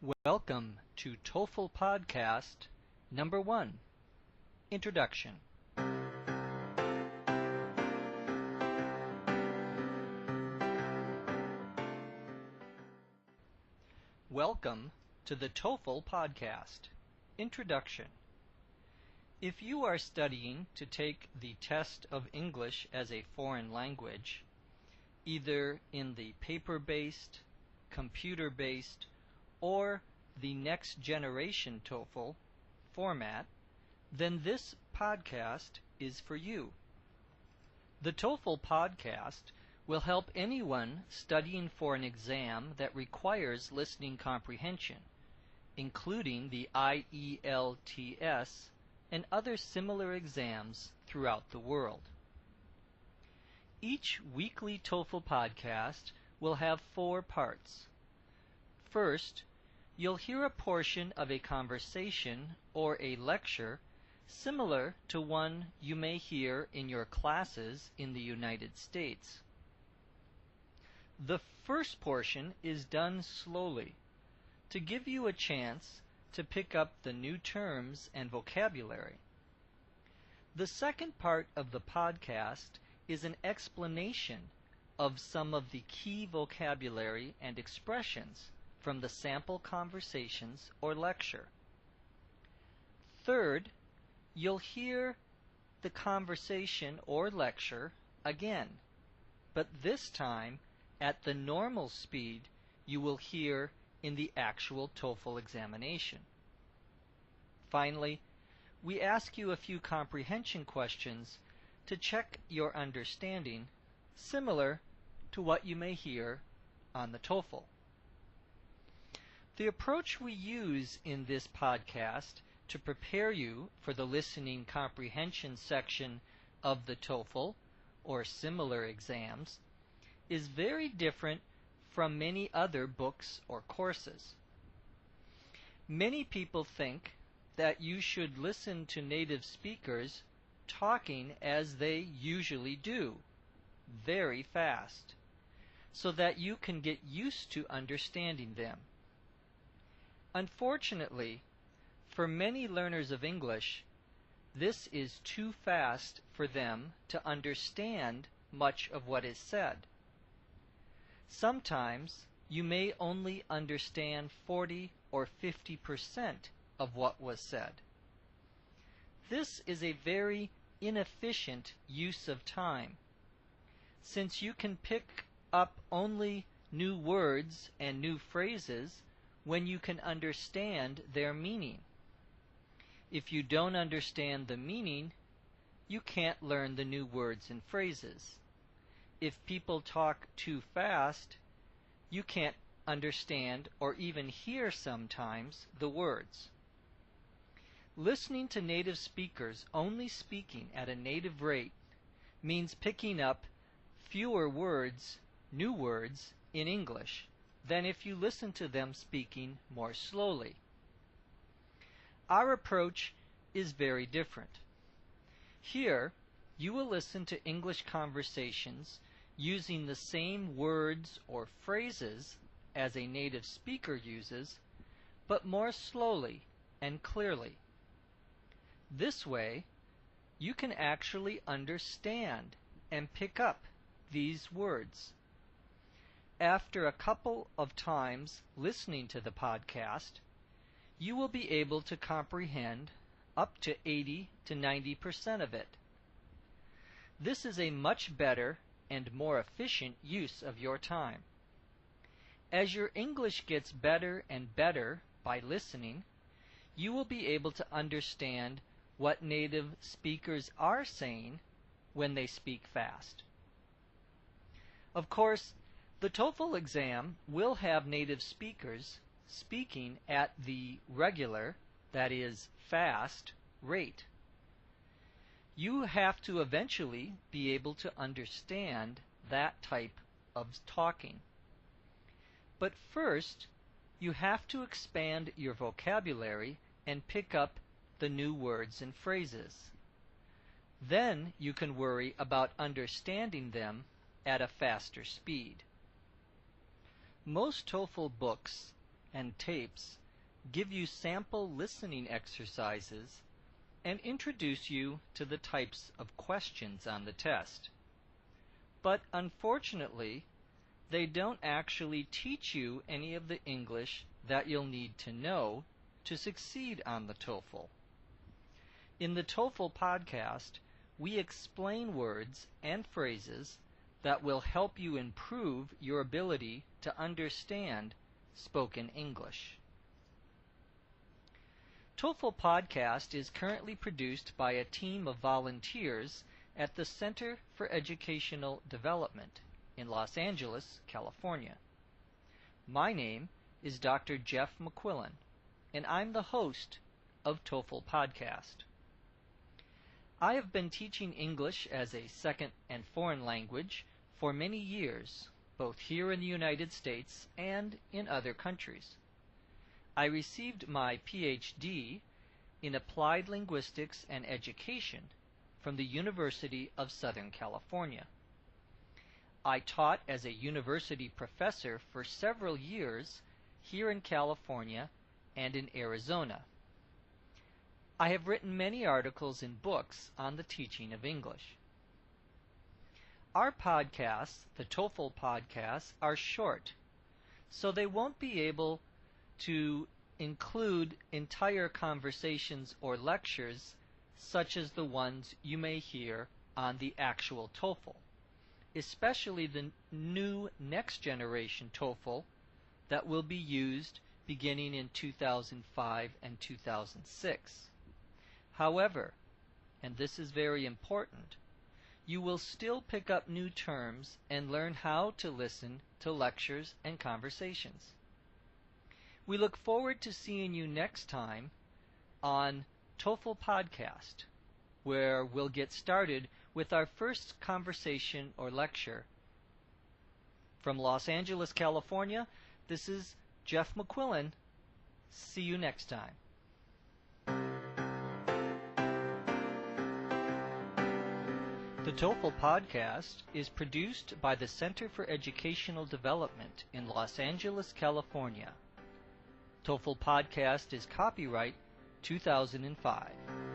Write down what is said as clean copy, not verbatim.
Welcome to TOEFL Podcast number 1, Introduction. Welcome to the TOEFL Podcast, Introduction. If you are studying to take the test of English as a foreign language, either in the paper-based, computer-based, or the next generation TOEFL format, then this podcast is for you. The TOEFL podcast will help anyone studying for an exam that requires listening comprehension, including the IELTS and other similar exams throughout the world. Each weekly TOEFL podcast will have 4 parts. First, you'll hear a portion of a conversation or a lecture similar to one you may hear in your classes in the United States. The first portion is done slowly to give you a chance to pick up the new terms and vocabulary. The second part of the podcast is an explanation of some of the key vocabulary and expressions from the sample conversations or lecture. Third, you'll hear the conversation or lecture again, but this time at the normal speed you will hear in the actual TOEFL examination. Finally, we ask you a few comprehension questions to check your understanding, similar to what you may hear on the TOEFL. The approach we use in this podcast to prepare you for the listening comprehension section of the TOEFL or similar exams is very different from many other books or courses. Many people think that you should listen to native speakers talking as they usually do, very fast, so that you can get used to understanding them. Unfortunately, for many learners of English, this is too fast for them to understand much of what is said. Sometimes you may only understand 40 or 50% of what was said. This is a very inefficient use of time, since you can pick up only new words and new phrases when you can understand their meaning. If you don't understand the meaning, you can't learn the new words and phrases. If people talk too fast, you can't understand or even hear sometimes the words. Listening to native speakers only speaking at a native rate means picking up fewer words, new words, in English than if you listen to them speaking more slowly. Our approach is very different. Here, you will listen to English conversations using the same words or phrases as a native speaker uses, but more slowly and clearly. This way, you can actually understand and pick up these words. After a couple of times listening to the podcast, you will be able to comprehend up to 80 to 90% of it. This is a much better and more efficient use of your time. As your English gets better and better by listening, you will be able to understand what native speakers are saying when they speak fast. Of course, the TOEFL exam will have native speakers speaking at the regular, that is, fast, rate. You have to eventually be able to understand that type of talking. But first, you have to expand your vocabulary and pick up the new words and phrases. Then you can worry about understanding them at a faster speed. Most TOEFL books and tapes give you sample listening exercises and introduce you to the types of questions on the test. But unfortunately, they don't actually teach you any of the English that you'll need to know to succeed on the TOEFL. In the TOEFL podcast, we explain words and phrases that will help you improve your ability to understand spoken English. TOEFL podcast is currently produced by a team of volunteers at the Center for Educational Development in Los Angeles, California. My name is Dr. Jeff McQuillan, and I'm the host of TOEFL podcast. I have been teaching English as a second and foreign language for many years, both here in the United States and in other countries. I received my PhD in Applied Linguistics and Education from the University of Southern California. I taught as a university professor for several years here in California and in Arizona. I have written many articles and books on the teaching of English. Our podcasts, the TOEFL podcasts, are short, so they won't be able to include entire conversations or lectures such as the ones you may hear on the actual TOEFL, especially the new next generation TOEFL that will be used beginning in 2005 and 2006. However, and this is very important, you will still pick up new terms and learn how to listen to lectures and conversations. We look forward to seeing you next time on TOEFL Podcast, where we'll get started with our first conversation or lecture. From Los Angeles, California, this is Jeff McQuillan. See you next time. The TOEFL podcast is produced by the Center for Educational Development in Los Angeles, California. TOEFL podcast is copyright 2005.